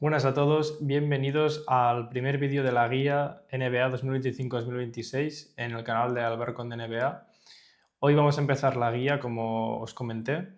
Buenas a todos, bienvenidos al primer vídeo de la guía NBA 2025-2026 en el canal de Albert Conde NBA. Hoy vamos a empezar la guía, como os comenté,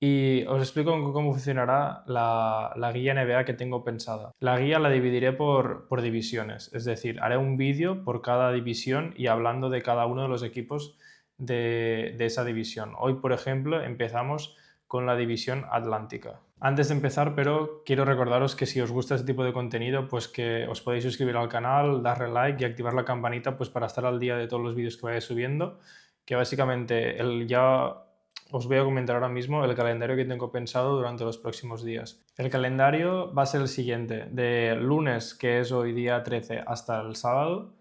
y os explico cómo funcionará la guía NBA que tengo pensada. La guía la dividiré por divisiones, es decir, haré un vídeo por cada división y hablando de cada uno de los equipos de esa división. Hoy, por ejemplo, empezamos con la división atlántica. Antes de empezar, pero quiero recordaros que si os gusta este tipo de contenido, pues que os podéis suscribir al canal, darle like y activar la campanita pues para estar al día de todos los vídeos que vaya subiendo, que básicamente ya os voy a comentar ahora mismo el calendario que tengo pensado durante los próximos días. El calendario va a ser el siguiente: de lunes, que es hoy día 13, hasta el sábado,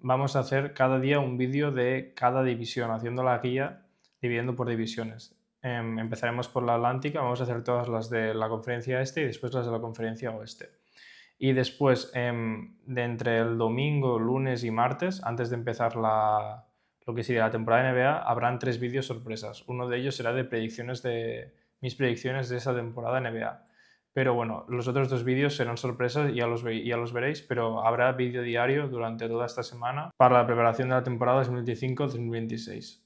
vamos a hacer cada día un vídeo de cada división, haciendo la guía dividiendo por divisiones. Empezaremos por la Atlántica, vamos a hacer todas las de la conferencia este y después las de la conferencia oeste. Y después, de entre el domingo, lunes y martes, antes de empezar lo que sería la temporada de NBA, habrán 3 vídeos sorpresas. Uno de ellos será de mis predicciones de esa temporada de NBA. Pero bueno, los otros 2 vídeos serán sorpresas y ya los veréis, pero habrá vídeo diario durante toda esta semana para la preparación de la temporada 2025-2026.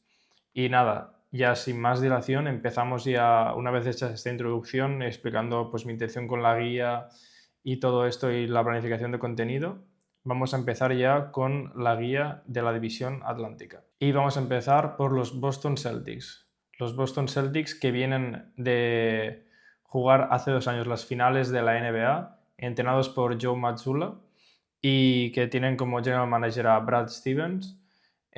Y nada, ya sin más dilación, empezamos ya, una vez hecha esta introducción, explicando pues mi intención con la guía y todo esto y la planificación de contenido, vamos a empezar ya con la guía de la división atlántica. Y vamos a empezar por los Boston Celtics. Los Boston Celtics que vienen de jugar hace 2 años las finales de la NBA, entrenados por Joe Mazzulla y que tienen como general manager a Brad Stevens.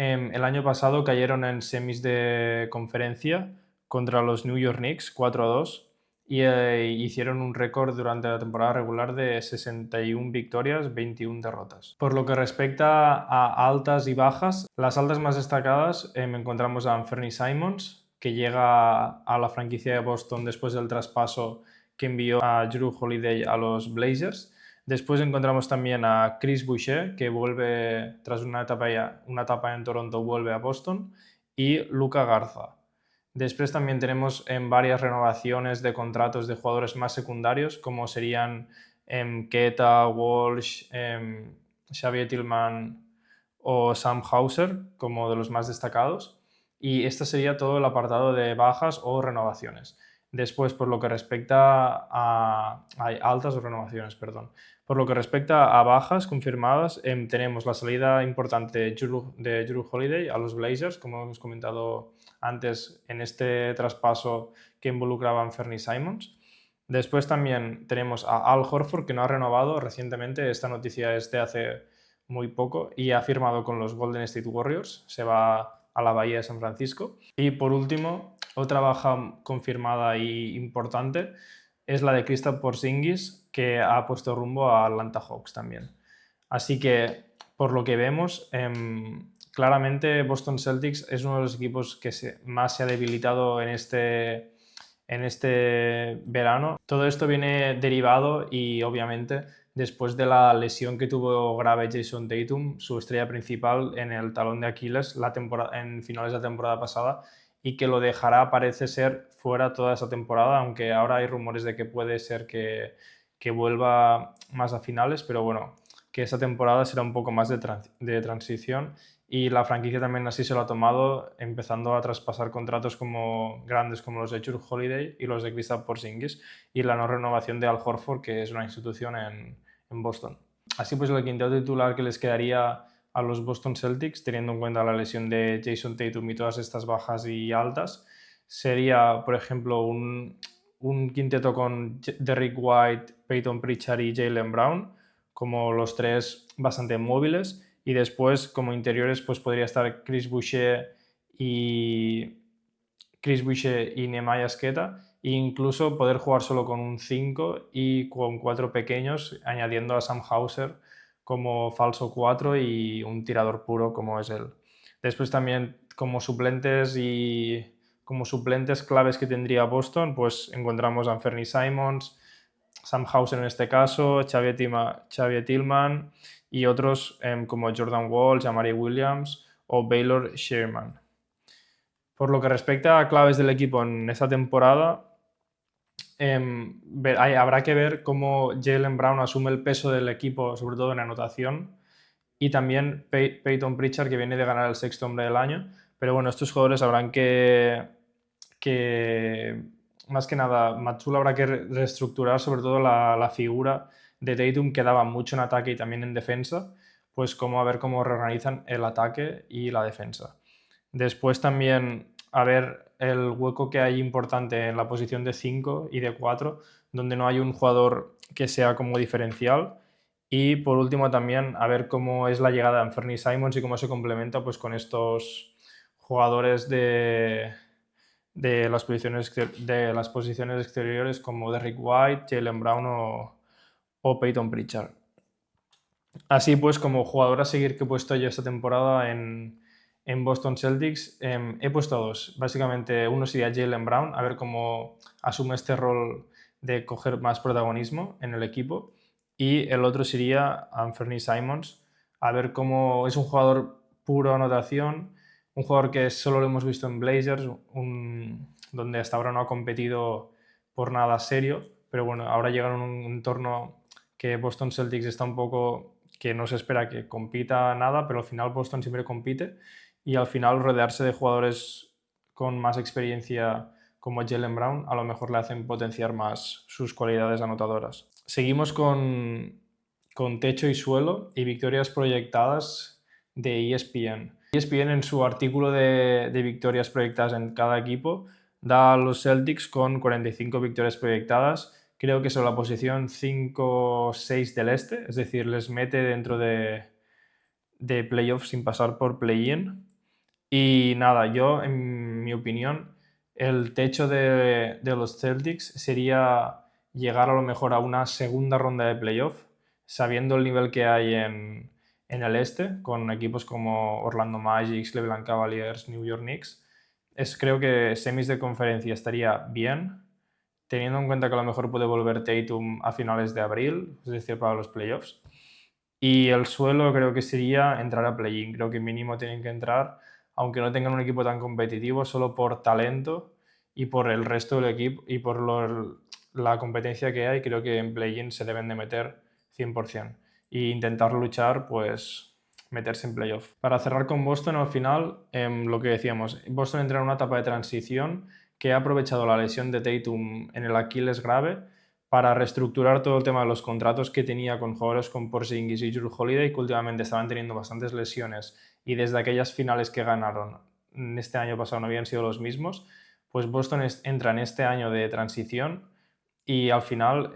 El año pasado cayeron en semis de conferencia contra los New York Knicks 4-2 y hicieron un récord durante la temporada regular de 61 victorias, 21 derrotas. Por lo que respecta a altas y bajas, las altas más destacadas encontramos a Anthony Simons, que llega a la franquicia de Boston después del traspaso que envió a Jrue Holiday a los Blazers. Después encontramos también a Chris Boucher, que vuelve tras una etapa en Toronto, vuelve a Boston, y Luka Garza. Después también tenemos varias renovaciones de contratos de jugadores más secundarios, como serían Keta, Walsh, Xavier Tillman o Sam Hauser, como de los más destacados. Y este sería todo el apartado de bajas o renovaciones. Después, por lo que respecta a altas o renovaciones, perdón. Por lo que respecta a bajas confirmadas, tenemos la salida importante de Jrue Holiday a los Blazers, como hemos comentado antes en este traspaso que involucraba a Anthony Simons. Después también tenemos a Al Horford, que no ha renovado recientemente. Esta noticia es de hace muy poco y ha firmado con los Golden State Warriors. Se va a la Bahía de San Francisco. Y por último, otra baja confirmada y importante es la de Kristaps Porzingis, que ha puesto rumbo a Atlanta Hawks también. Así que, por lo que vemos, claramente Boston Celtics es uno de los equipos que más se ha debilitado en este verano. Todo esto viene derivado y obviamente después de la lesión que tuvo grave Jason Tatum, su estrella principal, en el talón de Aquiles en finales de la temporada pasada, y que lo dejará, parece ser, fuera toda esa temporada, aunque ahora hay rumores de que puede ser que vuelva más a finales, pero bueno, que esa temporada será un poco más de transición y la franquicia también así se lo ha tomado, empezando a traspasar contratos grandes como los de Jrue Holiday y los de Kristaps Porzingis y la no renovación de Al Horford, que es una institución en Boston. Así pues, el quinteto titular que les quedaría a los Boston Celtics, teniendo en cuenta la lesión de Jason Tatum y todas estas bajas y altas, sería, por ejemplo, un quinteto con Derrick White, Peyton Pritchard y Jaylen Brown, como los tres bastante móviles, y después como interiores pues podría estar y Nemanja Sketa, e incluso poder jugar solo con un 5 y con 4 pequeños, añadiendo a Sam Hauser como falso 4 y un tirador puro como es él. Después también como suplentes claves que tendría Boston, pues encontramos a Anthony Simons, Sam Hauser en este caso, Xavier Tillman y otros como Jordan Wall, Jamari Williams o Baylor Sherman. Por lo que respecta a claves del equipo en esta temporada, habrá que ver cómo Jaylen Brown asume el peso del equipo, sobre todo en anotación, y también Peyton Pritchard, que viene de ganar el sexto hombre del año. Pero bueno, estos jugadores habrán que más que nada, Matsula habrá que reestructurar sobre todo la figura de Tatum, que daba mucho en ataque y también en defensa, pues a ver cómo reorganizan el ataque y la defensa. Después también a ver el hueco que hay importante en la posición de 5 y de 4, donde no hay un jugador que sea como diferencial. Y por último también a ver cómo es la llegada de Anthony Simons y cómo se complementa pues, con estos jugadores de las posiciones exteriores como Derrick White, Jaylen Brown o Peyton Pritchard. Así pues, como jugador a seguir que he puesto yo esta temporada en Boston Celtics, he puesto dos. Básicamente, uno sería Jaylen Brown, a ver cómo asume este rol de coger más protagonismo en el equipo. Y el otro sería Anthony Simons, a ver cómo es un jugador puro anotación, un jugador que solo lo hemos visto en Blazers, donde hasta ahora no ha competido por nada serio, pero bueno, ahora llega en un entorno que Boston Celtics está un poco que no se espera que compita nada, pero al final Boston siempre compite y al final rodearse de jugadores con más experiencia como Jaylen Brown a lo mejor le hacen potenciar más sus cualidades anotadoras. Seguimos con techo y suelo y victorias proyectadas de ESPN. ESPN en su artículo de victorias proyectadas en cada equipo da a los Celtics con 45 victorias proyectadas, creo que sobre la posición 5-6 del este, es decir, les mete dentro de playoffs sin pasar por play-in. Y nada, yo, en mi opinión, el techo de los Celtics sería llegar a lo mejor a una segunda ronda de playoff, sabiendo el nivel que hay en el este, con equipos como Orlando Magic, Cleveland Cavaliers, New York Knicks. Creo que semis de conferencia estaría bien, teniendo en cuenta que a lo mejor puede volver Tatum a finales de abril, es decir, para los playoffs. Y el suelo creo que sería entrar a play-in. Creo que mínimo tienen que entrar, aunque no tengan un equipo tan competitivo, solo por talento y por el resto del equipo y por la competencia que hay, creo que en play-in se deben de meter 100%. E intentar luchar, pues meterse en playoff. Para cerrar con Boston, al final, lo que decíamos, Boston entra en una etapa de transición que ha aprovechado la lesión de Tatum en el Aquiles grave para reestructurar todo el tema de los contratos que tenía con jugadores como Porzingis y Jrue Holiday, que últimamente estaban teniendo bastantes lesiones y desde aquellas finales que ganaron este año pasado no habían sido los mismos, pues Boston entra en este año de transición y al final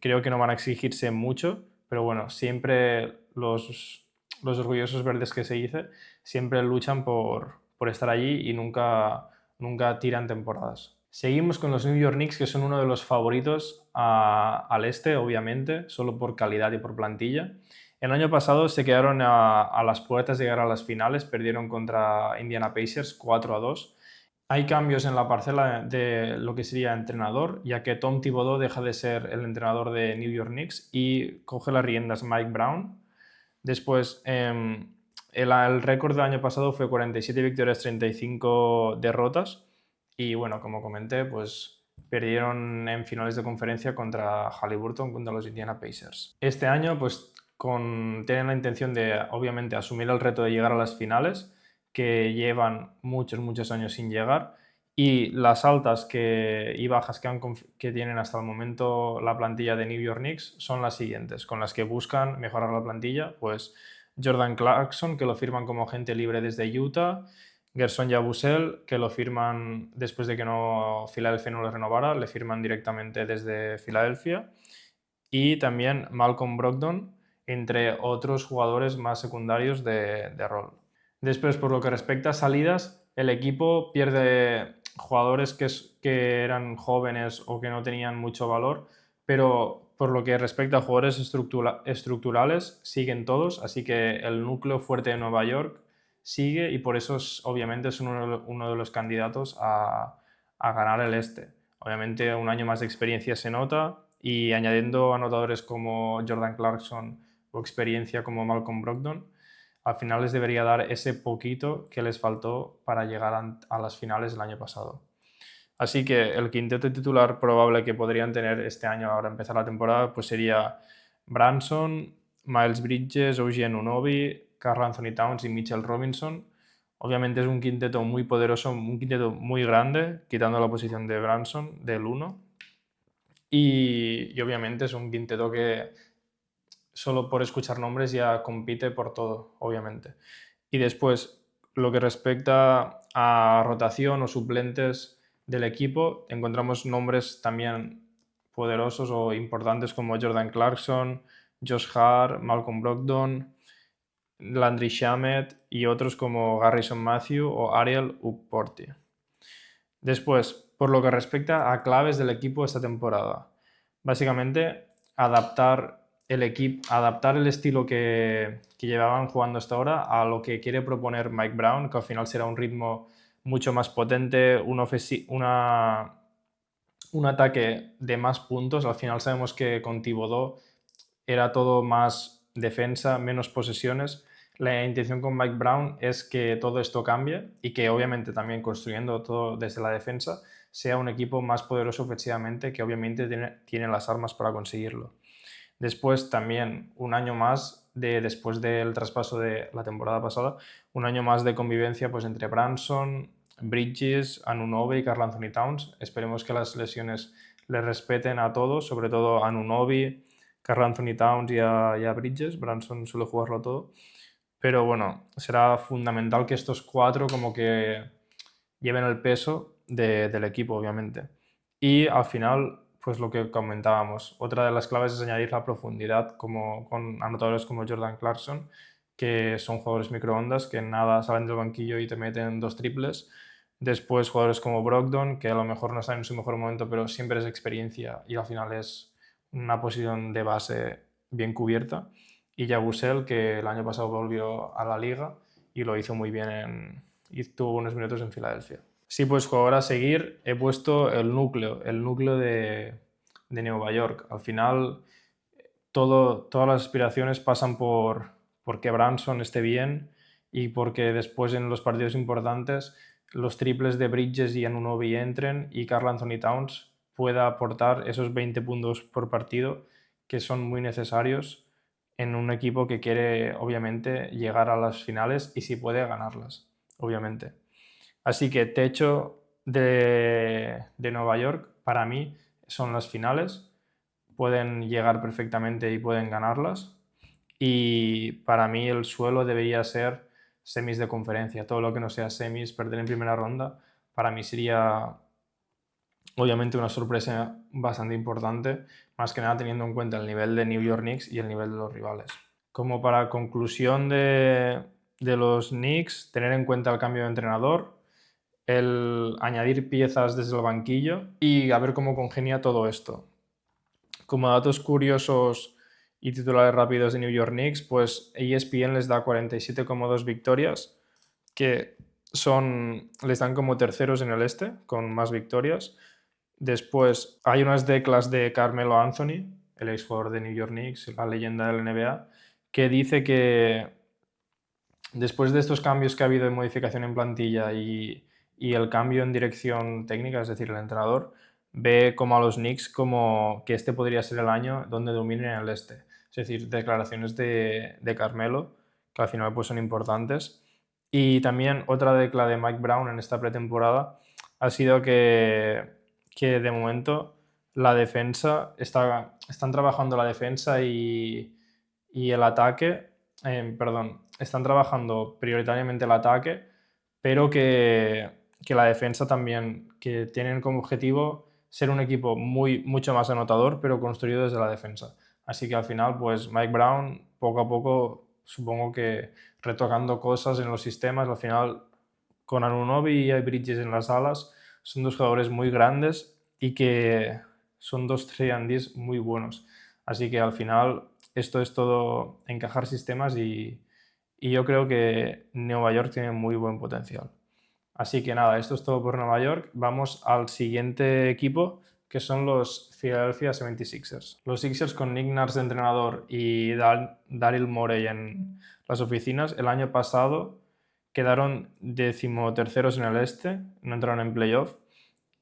creo que no van a exigirse mucho, pero bueno, siempre los orgullosos verdes que se dice, siempre luchan por estar allí y nunca tiran temporadas. Seguimos con los New York Knicks, que son uno de los favoritos al este, obviamente, solo por calidad y por plantilla. El año pasado se quedaron a las puertas de llegar a las finales, perdieron contra Indiana Pacers 4-2. Hay cambios en la parcela de lo que sería entrenador, ya que Tom Thibodeau deja de ser el entrenador de New York Knicks y coge las riendas Mike Brown. Después, el récord del año pasado fue 47 victorias, 35 derrotas. Y bueno, como comenté, pues perdieron en finales de conferencia contra Haliburton, contra los Indiana Pacers. Este año, pues tienen la intención de, obviamente, asumir el reto de llegar a las finales, que llevan muchos años sin llegar. Y las altas y bajas que tienen hasta el momento la plantilla de New York Knicks son las siguientes, con las que buscan mejorar la plantilla, pues Jordan Clarkson, que lo firman como agente libre desde Utah, Gerson Yabusel, que lo firman después de que Filadelfia no lo renovara, le firman directamente desde Filadelfia, y también Malcolm Brogdon, entre otros jugadores más secundarios de rol. Después, por lo que respecta a salidas, el equipo pierde jugadores que eran jóvenes o que no tenían mucho valor, pero por lo que respecta a jugadores estructurales, siguen todos, así que el núcleo fuerte de Nueva York sigue y por eso obviamente es uno de los candidatos a ganar el este. Obviamente un año más de experiencia se nota y añadiendo anotadores como Jordan Clarkson o experiencia como Malcolm Brogdon, al final les debería dar ese poquito que les faltó para llegar a las finales del año pasado. Así que el quinteto titular probable que podrían tener este año, ahora empezar la temporada, pues sería Branson, Miles Bridges, OG Anunoby, Karl Anthony Towns y Mitchell Robinson. Obviamente es un quinteto muy poderoso, un quinteto muy grande, quitando la posición de Branson, del 1. Y obviamente es un quinteto que solo por escuchar nombres ya compite por todo, obviamente. Y después, lo que respecta a rotación o suplentes del equipo, encontramos nombres también poderosos o importantes como Jordan Clarkson, Josh Hart, Malcolm Brogdon, Landry Shamet y otros como Garrison Matthew o Ariel Ukporti. Después, por lo que respecta a claves del equipo esta temporada, básicamente adaptar adaptar el estilo que llevaban jugando hasta ahora a lo que quiere proponer Mike Brown, que al final será un ritmo mucho más potente, un ataque de más puntos. Al final sabemos que con Thibodeau era todo más defensa, menos posesiones. La intención con Mike Brown es que todo esto cambie y que obviamente también construyendo todo desde la defensa sea un equipo más poderoso ofensivamente, que obviamente tiene las armas para conseguirlo. Después también un año más, después del traspaso de la temporada pasada, un año más de convivencia pues, entre Branson, Bridges, Anunoby y Karl Anthony Towns. Esperemos que las lesiones le respeten a todos, sobre todo a Anunoby, Karl Anthony Towns y a Bridges. Branson suele jugarlo todo. Pero bueno, será fundamental que estos cuatro como que lleven el peso del equipo, obviamente. Y al final, pues lo que comentábamos, otra de las claves es añadir la profundidad como, con anotadores como Jordan Clarkson, que son jugadores microondas que nada salen del banquillo y te meten 2 triples. Después jugadores como Brogdon, que a lo mejor no están en su mejor momento, pero siempre es experiencia y al final es una posición de base bien cubierta. Y Yabusel, que el año pasado volvió a la liga y lo hizo muy bien y tuvo unos minutos en Filadelfia. Sí, pues jugador a seguir, he puesto el núcleo de Nueva York. Al final, todas las aspiraciones pasan por que Branson esté bien y porque después en los partidos importantes los triples de Bridges y Anunoby entren y Karl Anthony Towns pueda aportar esos 20 puntos por partido que son muy necesarios en un equipo que quiere obviamente llegar a las finales y si puede ganarlas, obviamente. Así que techo de Nueva York para mí son las finales. Pueden llegar perfectamente y pueden ganarlas. Y para mí el suelo debería ser semis de conferencia. Todo lo que no sea semis, perder en primera ronda, para mí sería obviamente una sorpresa bastante importante, más que nada teniendo en cuenta el nivel de New York Knicks y el nivel de los rivales. Como para conclusión de los Knicks, tener en cuenta el cambio de entrenador, el añadir piezas desde el banquillo y a ver cómo congenia todo esto. Como datos curiosos y titulares rápidos de New York Knicks, pues ESPN les da 47,2 victorias, que les dan como terceros en el este, con más victorias. Después hay unas declas de Carmelo Anthony, el exjugador de New York Knicks, la leyenda del NBA, que dice que después de estos cambios que ha habido de modificación en plantilla y el cambio en dirección técnica, es decir, el entrenador, ve como a los Knicks como que este podría ser el año donde dominen el este. Es decir, declaraciones de Carmelo, que al final pues, son importantes. Y también otra decla de Mike Brown en esta pretemporada ha sido que de momento la defensa, están trabajando la defensa y el ataque, están trabajando prioritariamente el ataque, pero que la defensa también, que tienen como objetivo ser un equipo mucho más anotador, pero construido desde la defensa. Así que al final, pues Mike Brown, poco a poco, supongo que retocando cosas en los sistemas, al final con Anunoby y Bridges en las alas, son dos jugadores muy grandes y que son dos 3&Ds muy buenos. Así que al final esto es todo encajar sistemas y yo creo que Nueva York tiene muy buen potencial. Así que nada, esto es todo por Nueva York. Vamos al siguiente equipo, que son los Philadelphia 76ers. Los Sixers con Nick Nurse de entrenador y Daryl Morey en las oficinas, el año pasado quedaron 13º en el este, no entraron en playoff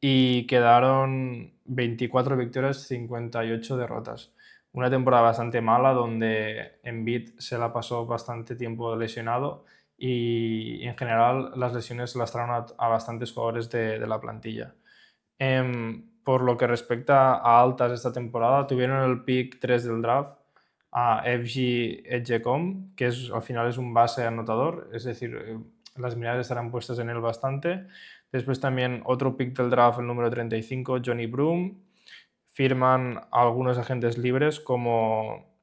y quedaron 24 victorias, 58 derrotas. Una temporada bastante mala donde Embiid se la pasó bastante tiempo lesionado y en general las lesiones lastraron a bastantes jugadores de la plantilla. Por lo que respecta a altas esta temporada, tuvieron el pick 3 del draft a FG Edgecombe, que al final es un base anotador, es decir, las miradas estarán puestas en él bastante. Después también otro pick del draft, el número 35, Johnny Broome. Firman algunos agentes libres como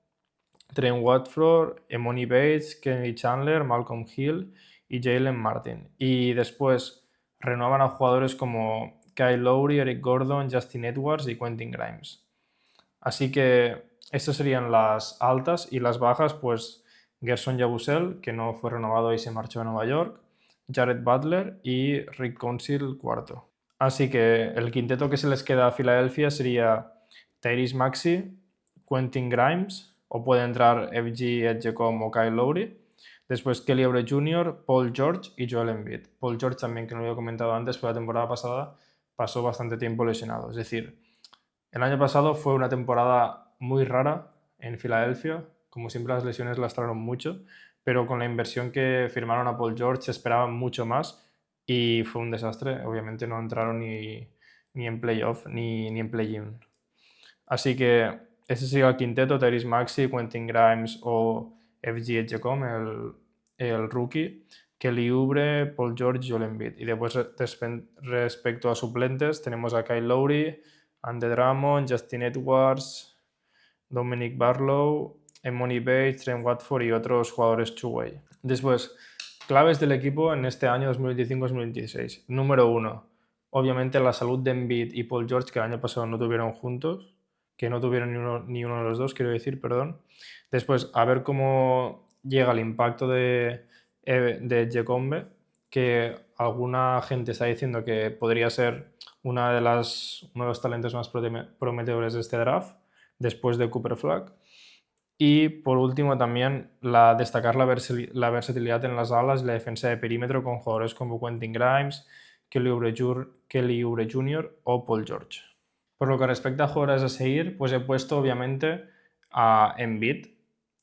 Trent Watford, Emoni Bates, Kenny Chandler, Malcolm Hill y Jalen Martin. Y después renuevan a jugadores como Kyle Lowry, Eric Gordon, Justin Edwards y Quentin Grimes. Así que estas serían las altas, y las bajas, pues Gerson Yabusel, que no fue renovado y se marchó a Nueva York, Jared Butler y Rick Council cuarto. Así que el quinteto que se les queda a Filadelfia sería Tyrese Maxey, Quentin Grimes, o puede entrar FG Edgecombe o Kyle Lowry. Después Kelly Oubre Jr., Paul George y Joel Embiid. Paul George también, que no lo había comentado antes, pero la temporada pasada pasó bastante tiempo lesionado. Es decir, el año pasado fue una temporada muy rara en Filadelfia. Como siempre, las lesiones lastraron mucho, pero con la inversión que firmaron a Paul George se esperaban mucho más y fue un desastre. Obviamente no entraron ni en playoff ni en play-in. Así que ese sería el quinteto: Tyrese Maxey, Quentin Grimes o FG Edgecombe, el rookie, Kelly Oubre, Paul George, Joel Embiid. Y después, respecto a suplentes, tenemos a Kyle Lowry, Andre Drummond, Justin Edwards, Dominic Barlow, Emoni Bates, Trent Watford y otros jugadores two-way. Después, claves del equipo en este año 2025-2026. Número 1, obviamente la salud de Embiid y Paul George, que el año pasado no tuvieron juntos, que no tuvieron ni uno de los dos, quiero decir, perdón. Después, a ver cómo llega el impacto de Edgecombe, que alguna gente está diciendo que podría ser uno de los talentos más prometedores de este draft, después de Cooper Flag. Y por último también destacar la versatilidad en las alas y la defensa de perímetro con jugadores como Quentin Grimes, Kelly Oubre Jr. o Paul George. Por lo que respecta a jugadores a seguir, pues he puesto obviamente a Embiid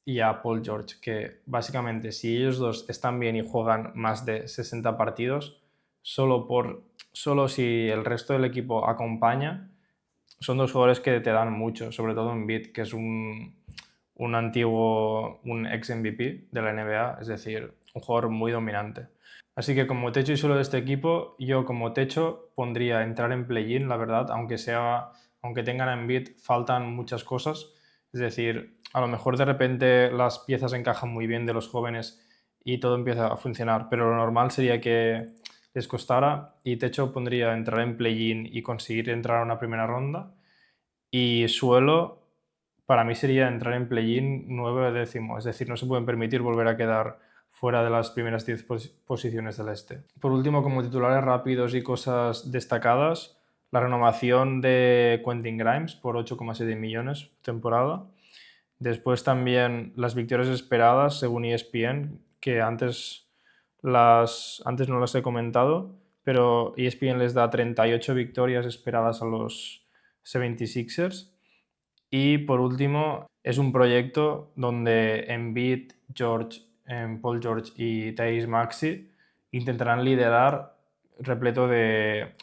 y a Paul George, que básicamente si ellos dos están bien y juegan más de 60 partidos, solo si el resto del equipo acompaña, son dos jugadores que te dan mucho, sobre todo Embiid, que es un ex MVP de la NBA, es decir, un jugador muy dominante. Así que como techo y suelo de este equipo, yo como techo pondría entrar en play-in, la verdad, aunque tengan a Embiid, faltan muchas cosas. Es decir, a lo mejor de repente las piezas encajan muy bien de los jóvenes y todo empieza a funcionar, pero lo normal sería que les costara, y techo pondría entrar en play-in y conseguir entrar a una primera ronda. Y suelo, para mí, sería entrar en play-in 9 o décimo, es decir, no se pueden permitir volver a quedar fuera de las primeras 10 posiciones del este. Por último, como titulares rápidos y cosas destacadas, la renovación de Quentin Grimes por 8,7 millones temporada. Después también las victorias esperadas según ESPN, que antes no las he comentado, pero ESPN les da 38 victorias esperadas a los 76ers. Y por último, es un proyecto donde Embiid, Paul George y Tyrese Maxey intentarán liderar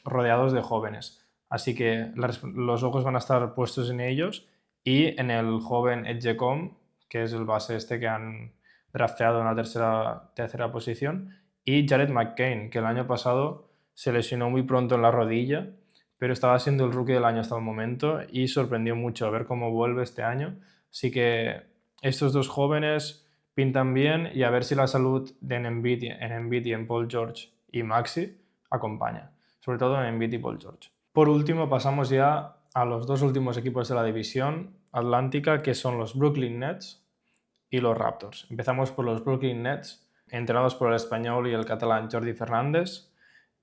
rodeados de jóvenes. Así que los ojos van a estar puestos en ellos y en el joven Edgecombe, que es el base que han drafteado en la tercera posición, y Jared McCain, que el año pasado se lesionó muy pronto en la rodilla, pero estaba siendo el rookie del año hasta el momento y sorprendió mucho a ver cómo vuelve este año. Así que estos dos jóvenes pintan bien, y a ver si la salud de Embiid y en Paul George y Maxey acompaña, sobre todo en Embiid y Paul George. Por último, pasamos ya a los dos últimos equipos de la división atlántica, que son los Brooklyn Nets y los Raptors. Empezamos por los Brooklyn Nets, entrenados por el español y el catalán Jordi Fernández.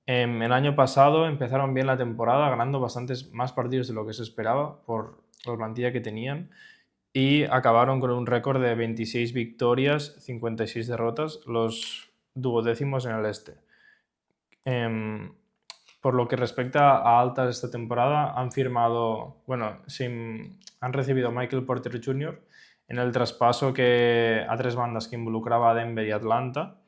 El año pasado empezaron bien la temporada, ganando bastantes más partidos de lo que se esperaba por la plantilla que tenían, y acabaron con un récord de 26 victorias, 56 derrotas, los duodécimos en el este. Por lo que respecta a altas esta temporada, han recibido a Michael Porter Jr. en el traspaso a tres bandas que involucraba a Denver y Atlanta,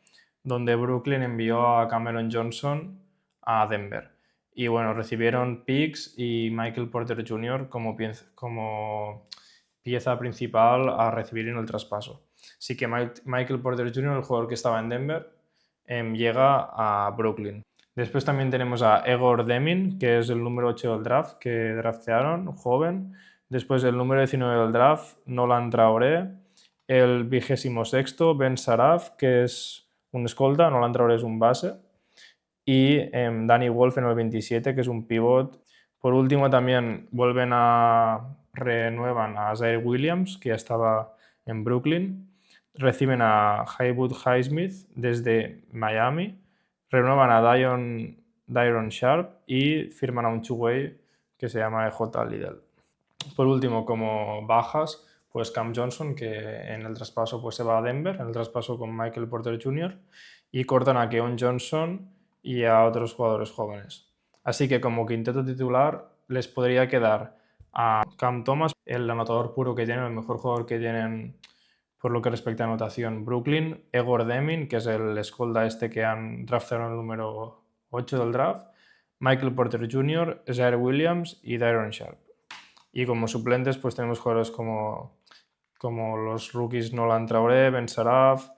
donde Brooklyn envió a Cameron Johnson a Denver. Y bueno, recibieron picks y Michael Porter Jr. como pieza principal a recibir en el traspaso. Así que Michael Porter Jr., el jugador que estaba en Denver, llega a Brooklyn. Después también tenemos a Egor Demin, que es el número 8 del draft, que draftearon, joven. Después el número 19 del draft, Nolan Traoré. El 26º, Ben Saraf, que es un escolta, Nolan Traoré es un base. Y Danny Wolf en el 27, que es un pivot. Por último también renuevan a Zaire Williams, que ya estaba en Brooklyn. Reciben a Haywood Highsmith desde Miami. Renuevan a Dayron Sharp y firman a un two-way que se llama J. Liddell. Por último, como bajas, pues Cam Johnson, que en el traspaso pues se va a Denver, en el traspaso con Michael Porter Jr., y cortan a Keon Johnson y a otros jugadores jóvenes. Así que como quinteto titular les podría quedar a Cam Thomas, el anotador puro que tienen, el mejor jugador que tienen por lo que respecta a anotación, Brooklyn, Egor Demin, que es el escolta que han draftado en el número 8 del draft, Michael Porter Jr., Zaire Williams y Dayron Sharp. Y como suplentes pues tenemos jugadores como los rookies Nolan Traoré, Ben Saraf,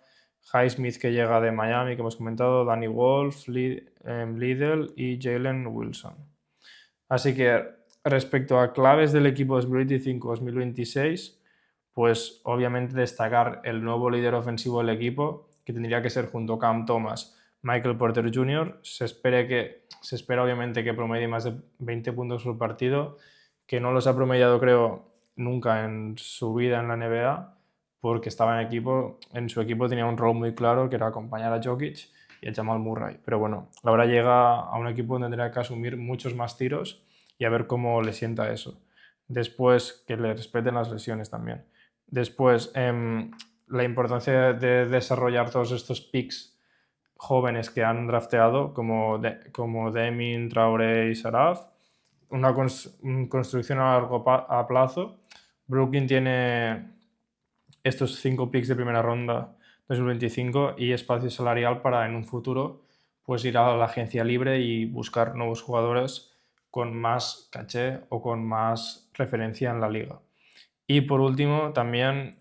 Highsmith, que llega de Miami, que hemos comentado, Danny Wolf, Liddell y Jalen Wilson. Así que respecto a claves del equipo 2025-2026, pues obviamente destacar el nuevo líder ofensivo del equipo, que tendría que ser junto a Cam Thomas, Michael Porter Jr. Se espera obviamente que promedie más de 20 puntos por partido, que no los ha promediado creo nunca en su vida en la NBA, porque estaba en su equipo tenía un rol muy claro, que era acompañar a Jokic y a Jamal Murray. Pero bueno, ahora llega a un equipo donde tendrá que asumir muchos más tiros y a ver cómo le sienta eso. Después, que le respeten las lesiones también. Después, la importancia de desarrollar todos estos picks jóvenes que han drafteado, como Demin, Traoré y Saraf. Una construcción a largo plazo. Brooklyn tiene estos 5 picks de primera ronda 2025 y espacio salarial para en un futuro pues ir a la agencia libre y buscar nuevos jugadores con más caché o con más referencia en la liga. Y por último, también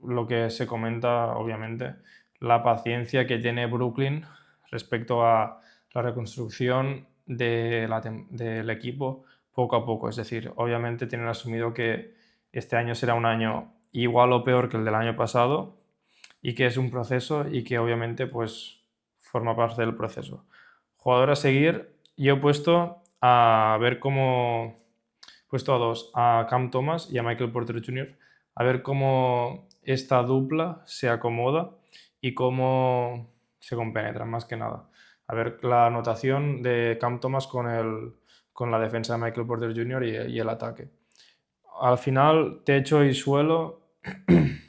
lo que se comenta, obviamente, la paciencia que tiene Brooklyn respecto a la reconstrucción del equipo poco a poco. Es decir, obviamente tienen asumido que este año será un año igual o peor que el del año pasado y que es un proceso y que obviamente pues forma parte del proceso. Jugador a seguir, yo he puesto a ver cómo... puesto a dos, a Cam Thomas y a Michael Porter Jr., a ver cómo esta dupla se acomoda y cómo se compenetran más que nada. A ver la anotación de Cam Thomas con la defensa de Michael Porter Jr. y el ataque. Al final, techo y suelo,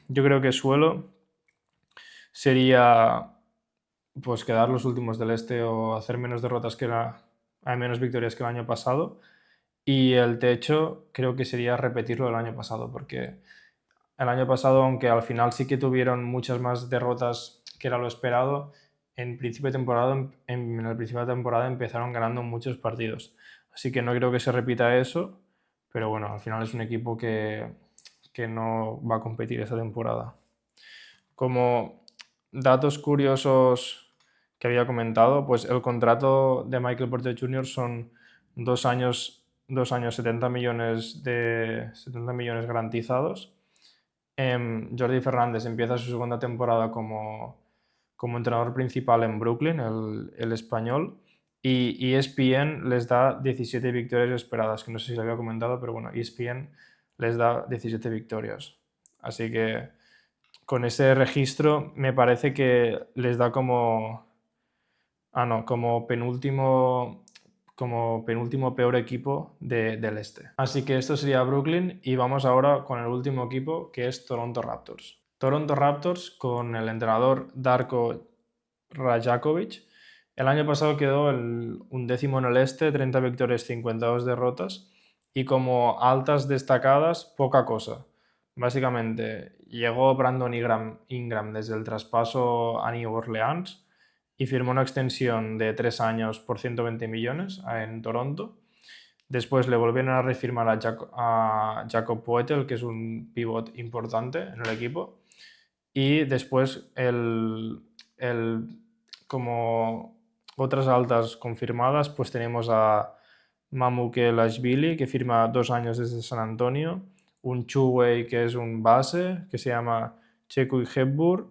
yo creo que suelo sería pues quedar los últimos del este o hacer menos derrotas hay menos victorias que el año pasado. Y el techo creo que sería repetirlo del año pasado, porque el año pasado, aunque al final sí que tuvieron muchas más derrotas que era lo esperado, en el principio de temporada empezaron ganando muchos partidos. Así que no creo que se repita eso, pero bueno, al final es un equipo que no va a competir esta temporada. Como datos curiosos que había comentado, pues el contrato de Michael Porter Jr. son 2 años 70 millones garantizados. Jordi Fernández empieza su segunda temporada como entrenador principal en Brooklyn, el español, y ESPN les da 17 victorias esperadas, que no sé si lo había comentado, pero bueno, ESPN les da 17 victorias. Así que con ese registro me parece que les da como penúltimo peor equipo del este. Así que esto sería Brooklyn y vamos ahora con el último equipo, que es Toronto Raptors. Toronto Raptors con el entrenador Darko Rajakovic El año pasado quedó el undécimo en el este, 30 victorias, 52 derrotas, y como altas destacadas, poca cosa. Básicamente, llegó Brandon Ingram desde el traspaso a New Orleans y firmó una extensión de 3 años por 120 millones en Toronto. Después le volvieron a refirmar a Jacob Poeltl, que es un pivot importante en el equipo. Y después, como otras altas confirmadas, pues tenemos a Mamukelashvili, que firma 2 años desde San Antonio, un Chuwei, que es un base, que se llama Chekui Hepburn,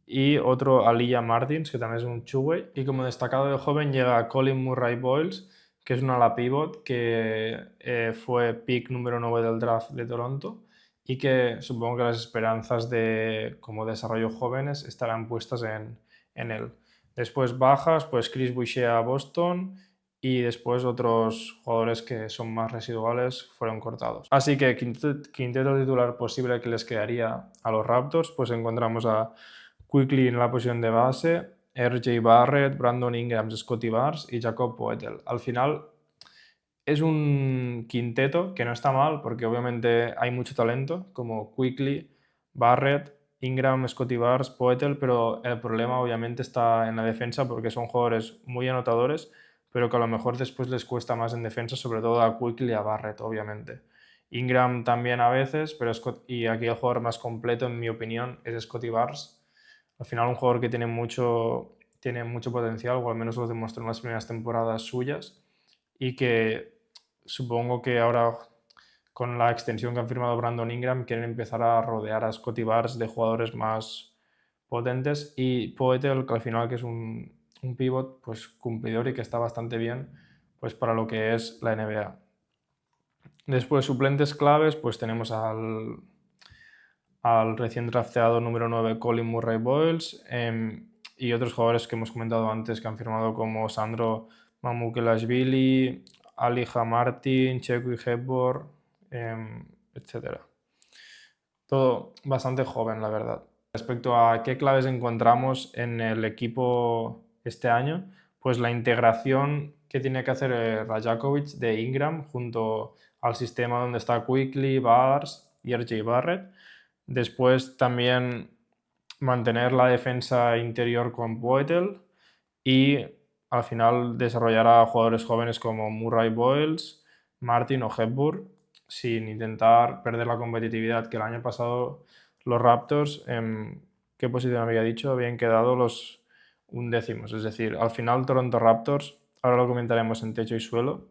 y otro Aliyah Martins, que también es un Chuwei. Y como destacado de joven llega Colin Murray-Boyles, que es un ala pivot, que fue pick número 9 del draft de Toronto y que supongo que las esperanzas de como desarrollo jóvenes estarán puestas en él. Después bajas, pues Chris Boucher a Boston y después otros jugadores que son más residuales fueron cortados. Así que quinteto titular posible que les quedaría a los Raptors, pues encontramos a Quickley en la posición de base, RJ Barrett, Brandon Ingram, Scottie Barnes y Jacob Poeltl. Al final es un quinteto que no está mal porque obviamente hay mucho talento como Quickley, Barrett, Ingram, Scottie Barnes, Poeltl, pero el problema obviamente está en la defensa porque son jugadores muy anotadores, pero que a lo mejor después les cuesta más en defensa, sobre todo a Quickley y a Barrett, obviamente. Ingram también a veces, pero y aquí el jugador más completo, en mi opinión, es Scottie Barnes. Al final un jugador que tiene mucho potencial, o al menos lo demostró en las primeras temporadas suyas, y que supongo que ahora con la extensión que han firmado Brandon Ingram quieren empezar a rodear a Scottie Barnes de jugadores más potentes y Poeltl, que al final que es un pivot pues cumplidor y que está bastante bien pues para lo que es la NBA. Después suplentes claves pues tenemos al recién drafteado número 9 Colin Murray-Boyles y otros jugadores que hemos comentado antes que han firmado como Sandro Mamukelashvili, Aliyah Martin, Chekui Hepburn, etc. Todo bastante joven, la verdad. Respecto a qué claves encontramos en el equipo este año, pues la integración que tiene que hacer Rajakovic de Ingram junto al sistema donde está Quickley, Barnes y RJ Barrett. Después también mantener la defensa interior con Poeltl y al final desarrollar a jugadores jóvenes como Murray-Boyles, Martin o Hepburn sin intentar perder la competitividad que el año pasado los Raptors, ¿en qué posición había dicho? Habían quedado los undécimos, es decir, al final Toronto Raptors, ahora lo comentaremos en techo y suelo,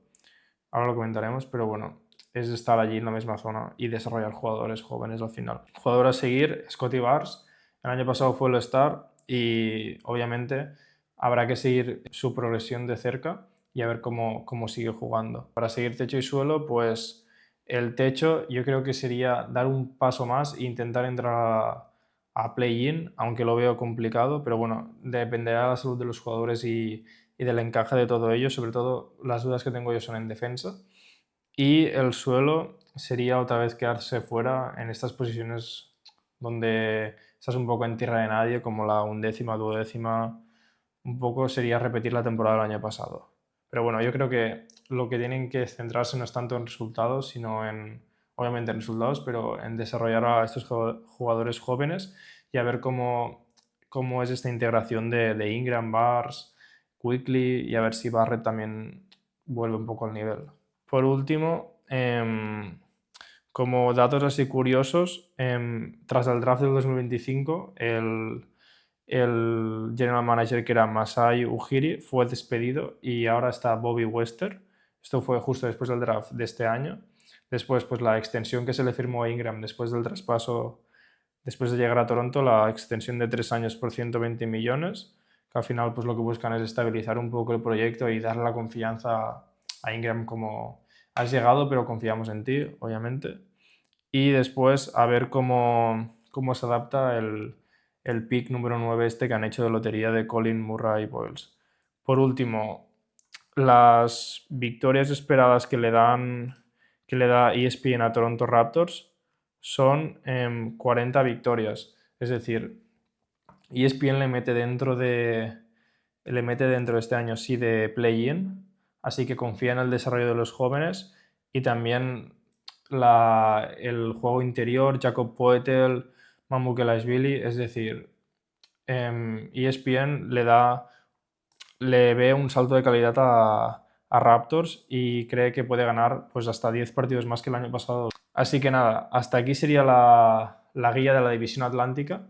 ahora lo comentaremos, pero bueno, es estar allí en la misma zona y desarrollar jugadores jóvenes al final. Jugador a seguir, Scottie Barnes, el año pasado fue el All-Star y obviamente habrá que seguir su progresión de cerca y a ver cómo sigue jugando. Para seguir techo y suelo, pues el techo yo creo que sería dar un paso más e intentar entrar a play-in, aunque lo veo complicado, pero bueno, dependerá de la salud de los jugadores y del encaje de todo ello. Sobre todo las dudas que tengo yo son en defensa. Y el suelo sería otra vez quedarse fuera en estas posiciones donde estás un poco en tierra de nadie, como la undécima, duodécima, un poco sería repetir la temporada del año pasado. Pero bueno, yo creo que lo que tienen que centrarse no es tanto en resultados, sino obviamente en resultados, pero en desarrollar a estos jugadores jóvenes y a ver cómo es esta integración de Ingram, Barnes, Quickley y a ver si Barrett también vuelve un poco al nivel. Por último, como datos así curiosos, tras el draft del 2025, el general manager que era Masai Ujiri fue despedido y ahora está Bobby Wester. Esto fue justo después del draft de este año. Después, pues la extensión que se le firmó a Ingram después del traspaso, después de llegar a Toronto, la extensión de 3 años por 120 millones, que al final pues lo que buscan es estabilizar un poco el proyecto y darle la confianza a Ingram como has llegado, pero confiamos en ti, obviamente. Y después a ver cómo se adapta el pick número 9 este que han hecho de lotería de Colin Murray-Boyles. Por último, las victorias esperadas que le da ESPN a Toronto Raptors son 40 victorias. Es decir, ESPN le mete dentro de le mete dentro de este año sí de play-in, así que confía en el desarrollo de los jóvenes y también el juego interior, Jacob Poeltl, Mamukelashvili, es decir, ESPN le ve un salto de calidad a Raptors y cree que puede ganar pues hasta 10 partidos más que el año pasado. Así que nada, hasta aquí sería la guía de la división atlántica,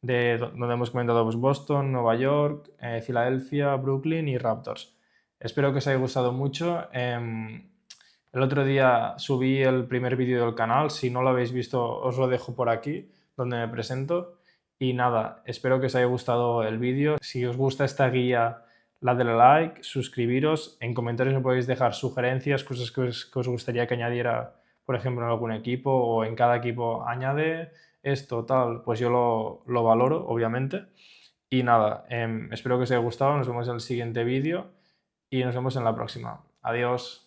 donde hemos comentado pues, Boston, Nueva York, Filadelfia, Brooklyn y Raptors. Espero que os haya gustado mucho. El otro día subí el primer vídeo del canal, si no lo habéis visto os lo dejo por aquí, donde me presento. Y nada, espero que os haya gustado el vídeo. Si os gusta esta guía, dadle like, suscribiros. En comentarios me podéis dejar sugerencias, cosas que os gustaría que añadiera, por ejemplo, en algún equipo o en cada equipo añade esto, tal. Pues yo lo valoro, obviamente. Y nada, espero que os haya gustado. Nos vemos en el siguiente vídeo y nos vemos en la próxima. Adiós.